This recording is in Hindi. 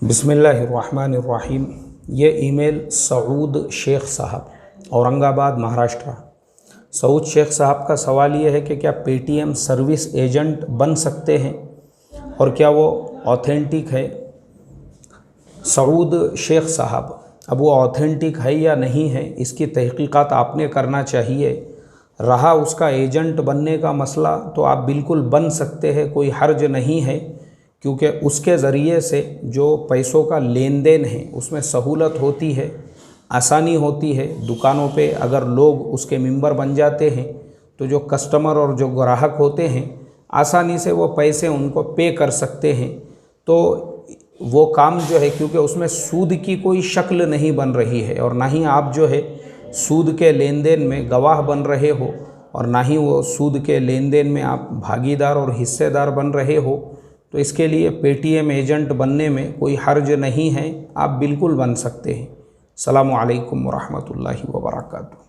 बिस्मिल्लाहिर्रहमानिर्रहीम। ये ईमेल सऊद शेख साहब, औरंगाबाद, महाराष्ट्र। सऊद शेख साहब का सवाल ये है कि क्या पेटीएम सर्विस एजेंट बन सकते हैं और क्या वो ऑथेंटिक है। सऊद शेख साहब, अब वो ऑथेंटिक है या नहीं है इसकी तहकीकात आपने करना चाहिए। रहा उसका एजेंट बनने का मसला, तो आप बिल्कुल बन सकते हैं, कोई हर्ज नहीं है, क्योंकि उसके ज़रिए से जो पैसों का लेन देन है उसमें सहूलत होती है, आसानी होती है। दुकानों पे अगर लोग उसके मेंबर बन जाते हैं तो जो कस्टमर और जो ग्राहक होते हैं आसानी से वो पैसे उनको पे कर सकते हैं। तो वो काम जो है, क्योंकि उसमें सूद की कोई शक्ल नहीं बन रही है और ना ही आप जो है सूद के लेन देन में गवाह बन रहे हो और ना ही वो सूद के लेन देन में आप भागीदार और हिस्सेदार बन रहे हो, तो इसके लिए पेटीएम एजेंट बनने में कोई हर्ज नहीं है, आप बिल्कुल बन सकते हैं। अस्सलामु अलैकुम वरहमतुल्लाहि वबरकातुहू।